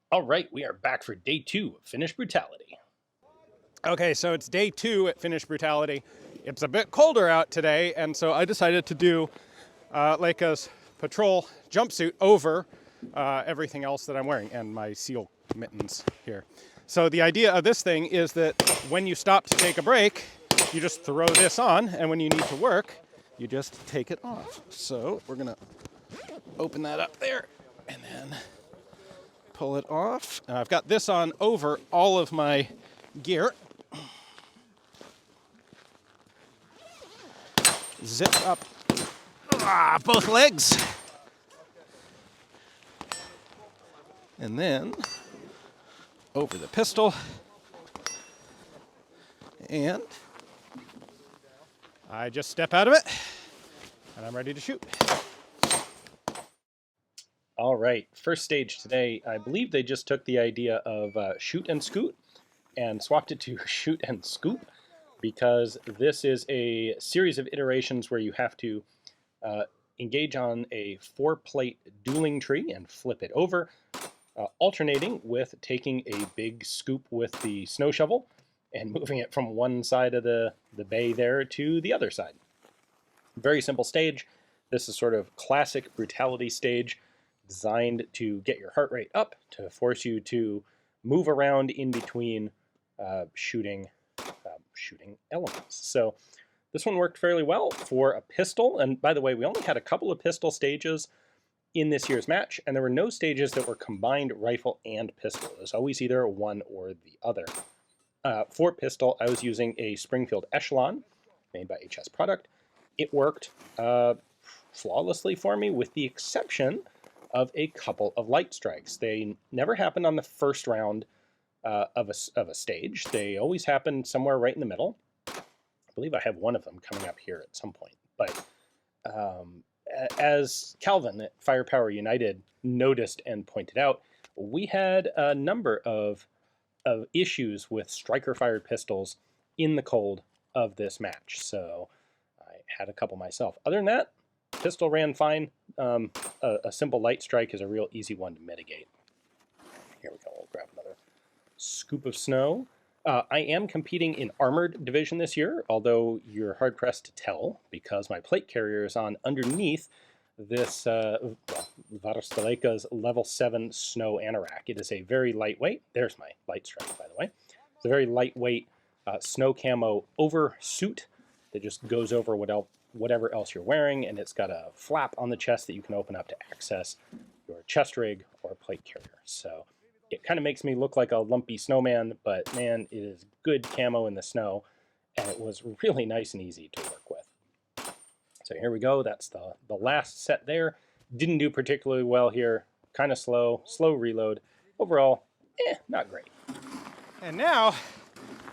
All right, we are back for day 2 of Finnish Brutality. Okay, so it's day 2 at Finnish Brutality. It's a bit colder out today, and so I decided to do Leica's patrol jumpsuit over everything else that I'm wearing, and my seal mittens here. So the idea of this thing is that when you stop to take a break, you just throw this on, and when you need to work, you just take it off. So we're gonna open that up there, and then pull it off. I've got this on over all of my gear. Zip up both legs. And then over the pistol. And I just step out of it, and I'm ready to shoot. All right, first stage today, I believe they just took the idea of shoot and scoot and swapped it to shoot and scoop, because this is a series of iterations where you have to engage on a 4-plate dueling tree and flip it over, alternating with taking a big scoop with the snow shovel and moving it from one side of the bay there to the other side. Very simple stage. This is sort of classic brutality stage, designed to get your heart rate up, to force you to move around in between shooting elements. So this one worked fairly well for a pistol. And by the way, we only had a couple of pistol stages in this year's match, and there were no stages that were combined rifle and pistol. It was always either one or the other. For pistol, I was using a Springfield Echelon made by HS Product. It worked flawlessly for me, with the exception of a couple of light strikes. They never happened on the first round of a stage. They always happened somewhere right in the middle. I believe I have one of them coming up here at some point. But as Calvin at Firepower United noticed and pointed out, we had a number of issues with striker-fired pistols in the cold of this match. So I had a couple myself. Other than that, pistol ran fine. A simple light strike is a real easy one to mitigate. Here we go. We'll grab another scoop of snow. I am competing in Armored Division this year, although you're hard-pressed to tell because my plate carrier is on underneath this Varusteleka's level 7 snow anorak. It is a very lightweight, there's my light strike, by the way. It's a very lightweight snow camo oversuit that just goes over whatever else you're wearing, and it's got a flap on the chest that you can open up to access your chest rig or plate carrier. So it kind of makes me look like a lumpy snowman, but man, it is good camo in the snow, and it was really nice and easy to work with. So here we go. That's the last set there. Didn't do particularly well here. Kind of slow reload. Overall, not great. And now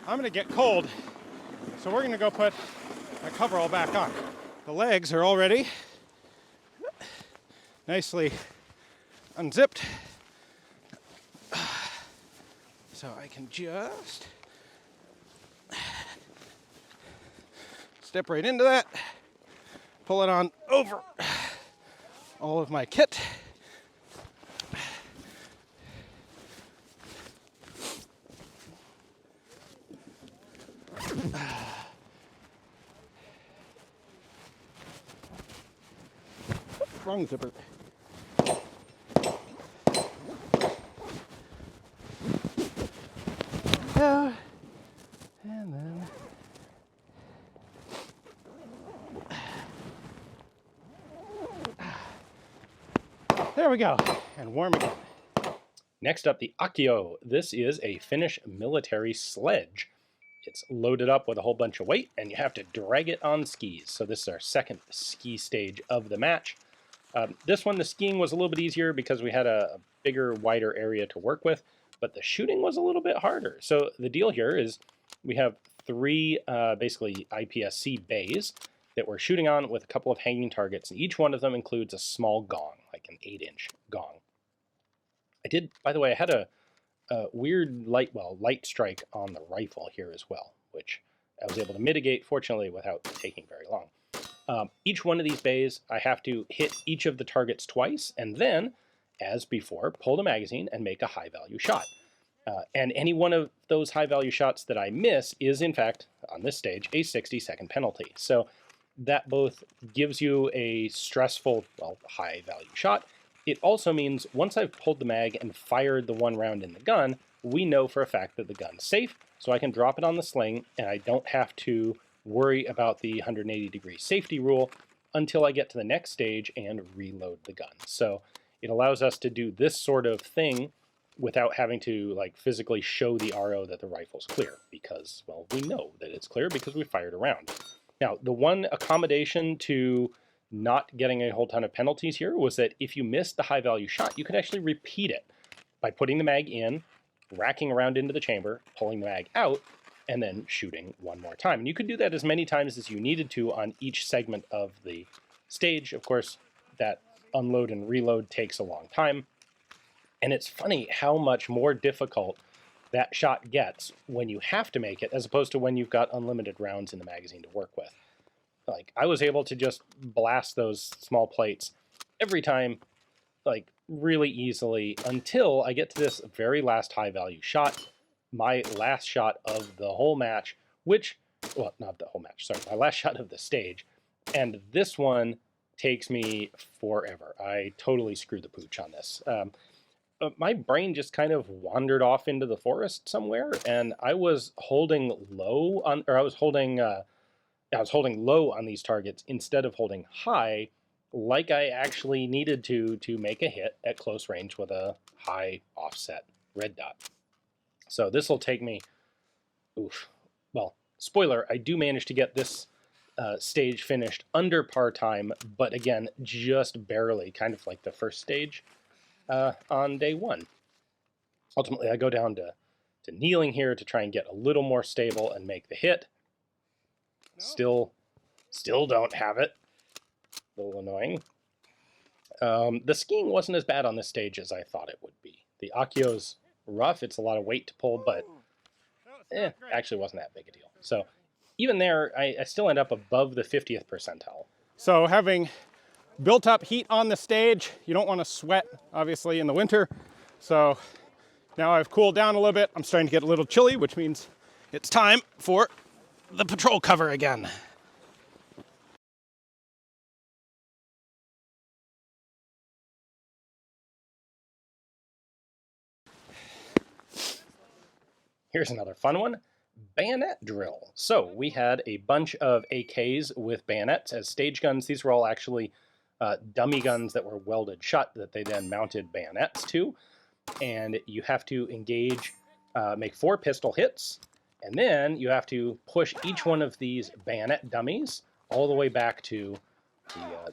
I'm gonna get cold, so we're gonna go put my coverall back on. The legs are already nicely unzipped, so I can just step right into that, pull it on over all of my kit. Wrong zipper. And then there we go, and warm again. Next up, the Akio. This is a Finnish military sledge. It's loaded up with a whole bunch of weight, and you have to drag it on skis. So this is our second ski stage of the match. This one, the skiing was a little bit easier because we had a bigger, wider area to work with, but the shooting was a little bit harder. So the deal here is we have 3 basically IPSC bays that we're shooting on with a couple of hanging targets, and each one of them includes a small gong, like an 8-inch gong. I did, by the way, I had a weird light strike on the rifle here as well, which I was able to mitigate, fortunately, without taking very long. Each one of these bays, I have to hit each of the targets twice, and then as before, pull the magazine and make a high-value shot. And any one of those high-value shots that I miss is, in fact, on this stage, a 60-second penalty. So that both gives you a stressful, well, high-value shot. It also means once I've pulled the mag and fired the one round in the gun, we know for a fact that the gun's safe, so I can drop it on the sling, and I don't have to worry about the 180-degree safety rule until I get to the next stage and reload the gun. So it allows us to do this sort of thing without having to like physically show the RO that the rifle's clear, because, well, we know that it's clear because we fired a round. Now, the one accommodation to not getting a whole ton of penalties here was that if you missed the high-value shot, you could actually repeat it by putting the mag in, racking around into the chamber, pulling the mag out, and then shooting one more time. And you could do that as many times as you needed to on each segment of the stage. Of course, that unload and reload takes a long time. And it's funny how much more difficult that shot gets when you have to make it, as opposed to when you've got unlimited rounds in the magazine to work with. Like, I was able to just blast those small plates every time, like, really easily, until I get to this very last high-value shot, my last shot of the whole match, which, well, not the whole match, sorry, my last shot of the stage. And this one takes me forever. I totally screwed the pooch on this. My brain just kind of wandered off into the forest somewhere, and I was holding low on, or I was holding low on these targets instead of holding high, like I actually needed to make a hit at close range with a high offset red dot. So this will take me, well, spoiler, I do manage to get this stage finished under par time, but again, just barely, kind of like the first stage on day one. Ultimately, I go down to kneeling here to try and get a little more stable and make the hit. Still don't have it. A little annoying. The skiing wasn't as bad on this stage as I thought it would be. The Acchio's rough. It's a lot of weight to pull, but actually wasn't that big a deal. So even there, I still end up above the 50th percentile. So having built up heat on the stage, you don't want to sweat, obviously, in the winter. So now I've cooled down a little bit. I'm starting to get a little chilly, which means it's time for the patrol cover again. Here's another fun one, bayonet drill. So we had a bunch of AKs with bayonets as stage guns. These were all actually dummy guns that were welded shut that they then mounted bayonets to. And you have to engage, make 4 pistol hits, and then you have to push each one of these bayonet dummies all the way back to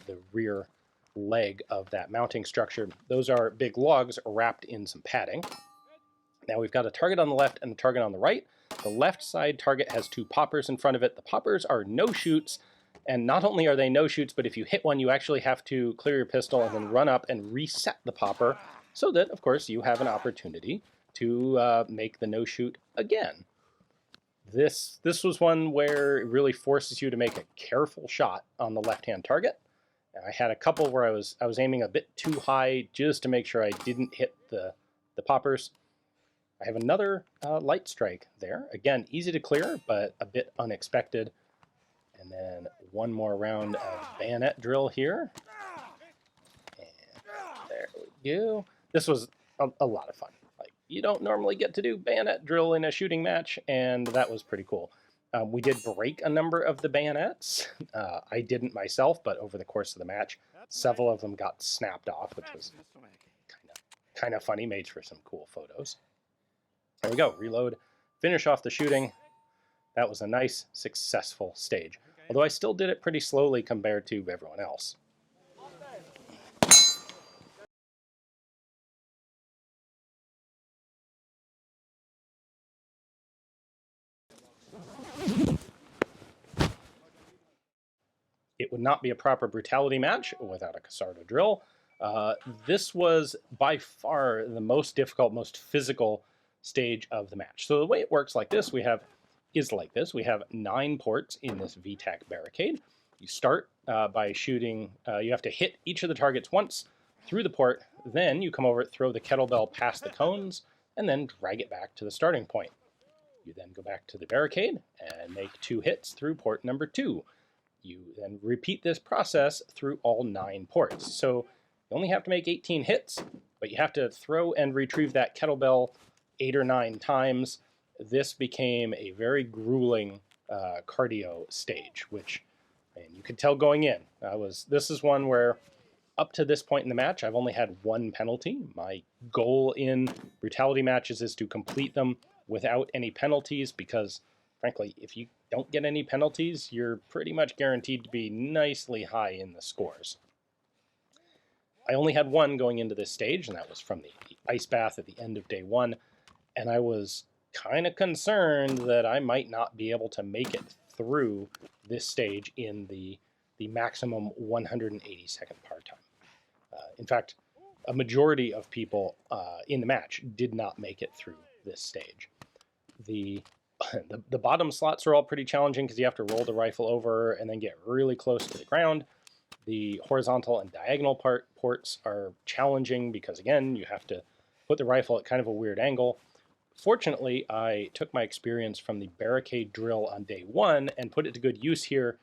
the rear leg of that mounting structure. Those are big logs wrapped in some padding. Now we've got a target on the left and a target on the right. The left side target has 2 poppers in front of it. The poppers are no-shoots, and not only are they no-shoots, but if you hit one, you actually have to clear your pistol and then run up and reset the popper so that, of course, you have an opportunity to make the no-shoot again. This was one where it really forces you to make a careful shot on the left-hand target. And I had a couple where I was aiming a bit too high just to make sure I didn't hit the poppers. I have another light strike there. Again, easy to clear, but a bit unexpected. And then one more round of bayonet drill here. And there we go. This was a lot of fun. Like, you don't normally get to do bayonet drill in a shooting match, and that was pretty cool. We did break a number of the bayonets. I didn't myself, but over the course of the match, several of them got snapped off, which was kind of funny, made for some cool photos. There we go, reload, finish off the shooting. That was a nice, successful stage. Although I still did it pretty slowly compared to everyone else. It would not be a proper brutality match without a Casardo drill. This was by far the most difficult, most physical stage of the match. So the way it works is like this. We have 9 ports in this VTAC barricade. You start by shooting, you have to hit each of the targets once, through the port. Then you come over, throw the kettlebell past the cones, and then drag it back to the starting point. You then go back to the barricade and make 2 hits through port number 2. You then repeat this process through all 9 ports. So you only have to make 18 hits, but you have to throw and retrieve that kettlebell 8 or 9 times. This became a very grueling cardio stage, which, and you could tell going in. This is one where up to this point in the match, I've only had 1 penalty. My goal in brutality matches is to complete them without any penalties, because frankly, if you don't get any penalties, you're pretty much guaranteed to be nicely high in the scores. I only had 1 going into this stage, and that was from the ice bath at the end of day 1, and I was kind of concerned that I might not be able to make it through this stage in the maximum 180-second par time. In fact, a majority of people in the match did not make it through this stage. The bottom slots are all pretty challenging because you have to roll the rifle over and then get really close to the ground. The horizontal and diagonal ports are challenging because, again, you have to put the rifle at kind of a weird angle. Fortunately, I took my experience from the barricade drill on day 1 and put it to good use here,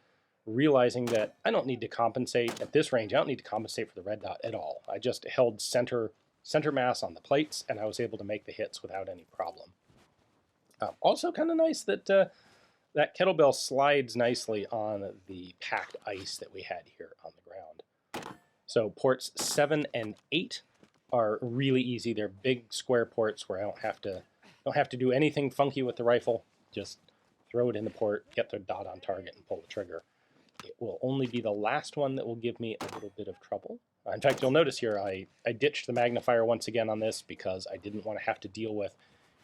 realizing that I don't need to compensate at this range. I don't need to compensate for the red dot at all. I just held center mass on the plates, and I was able to make the hits without any problem. Also kind of nice that that kettlebell slides nicely on the packed ice that we had here on the ground. So ports 7 and 8 are really easy. They're big square ports where I don't have to do anything funky with the rifle. Just throw it in the port, get the dot on target, and pull the trigger. It will only be the last one that will give me a little bit of trouble. In fact, you'll notice here I ditched the magnifier once again on this because I didn't want to have to deal with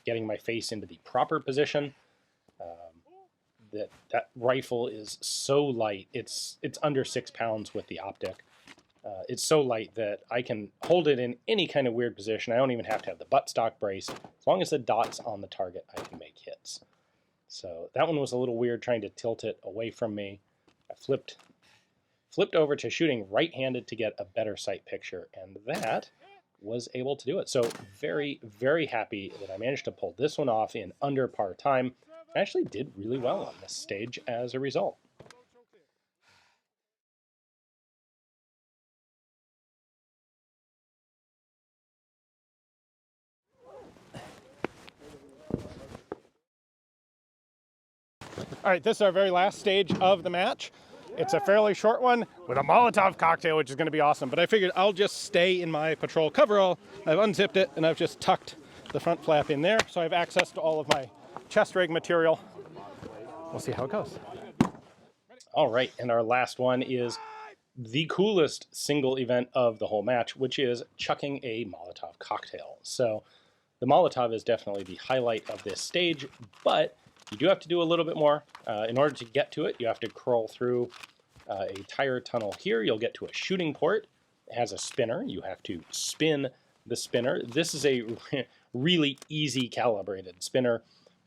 getting my face into the proper position. That rifle is so light. It's under 6 pounds with the optic. It's so light that I can hold it in any kind of weird position. I don't even have to have the buttstock braced. As long as the dot's on the target, I can make hits. So that one was a little weird, trying to tilt it away from me. I flipped over to shooting right-handed to get a better sight picture, and that was able to do it. So very, very happy that I managed to pull this one off in under par time. I actually did really well on this stage as a result. All right, this is our very last stage of the match. It's a fairly short one with a Molotov cocktail, which is going to be awesome. But I figured I'll just stay in my patrol coverall. I've unzipped it, and I've just tucked the front flap in there, so I have access to all of my chest rig material. We'll see how it goes. All right, and our last one is the coolest single event of the whole match, which is chucking a Molotov cocktail. So the Molotov is definitely the highlight of this stage, but you do have to do a little bit more. In order to get to it, you have to crawl through a tire tunnel here. You'll get to a shooting port. It has a spinner. You have to spin the spinner. This is a really easy calibrated spinner.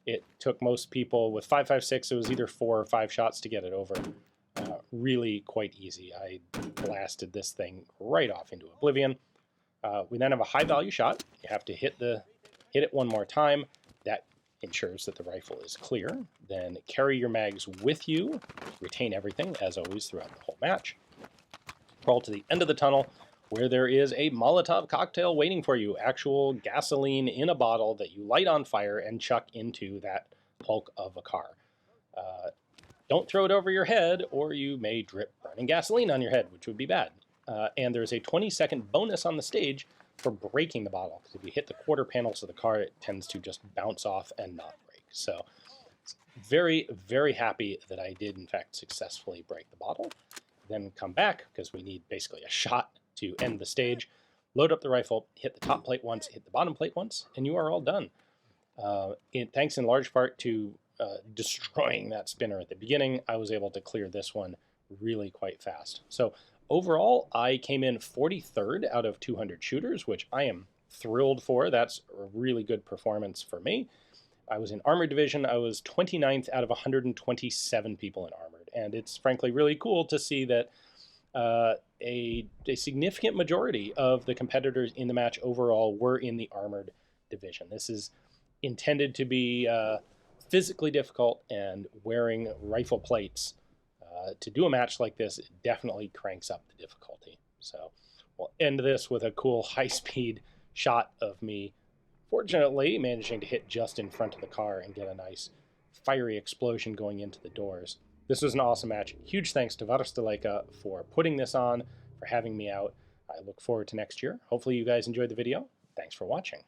It took most people with 5.56, it was either 4 or 5 shots to get it over. Really quite easy. I blasted this thing right off into oblivion. We then have a high value shot. You have to hit it one more time. That ensures that the rifle is clear. Then carry your mags with you. Retain everything, as always, throughout the whole match. Crawl to the end of the tunnel, where there is a Molotov cocktail waiting for you. Actual gasoline in a bottle that you light on fire and chuck into that hulk of a car. Don't throw it over your head, or you may drip burning gasoline on your head, which would be bad. And there's a 20-second bonus on the stage for breaking the bottle, because if you hit the quarter panels of the car, it tends to just bounce off and not break. So very, very happy that I did, in fact, successfully break the bottle. Then come back, because we need basically a shot to end the stage. Load up the rifle, hit the top plate once, hit the bottom plate once, and you are all done. Thanks in large part to destroying that spinner at the beginning, I was able to clear this one really quite fast. So overall, I came in 43rd out of 200 shooters, which I am thrilled for. That's a really good performance for me. I was in Armored Division. I was 29th out of 127 people in Armored. And it's frankly really cool to see that a significant majority of the competitors in the match overall were in the armored division. This is intended to be physically difficult, and wearing rifle plates to do a match like this definitely cranks up the difficulty. So we'll end this with a cool high-speed shot of me, fortunately managing to hit just in front of the car and get a nice fiery explosion going into the doors. This was an awesome match. Huge thanks to Varusteleka for putting this on, for having me out. I look forward to next year. Hopefully you guys enjoyed the video. Thanks for watching.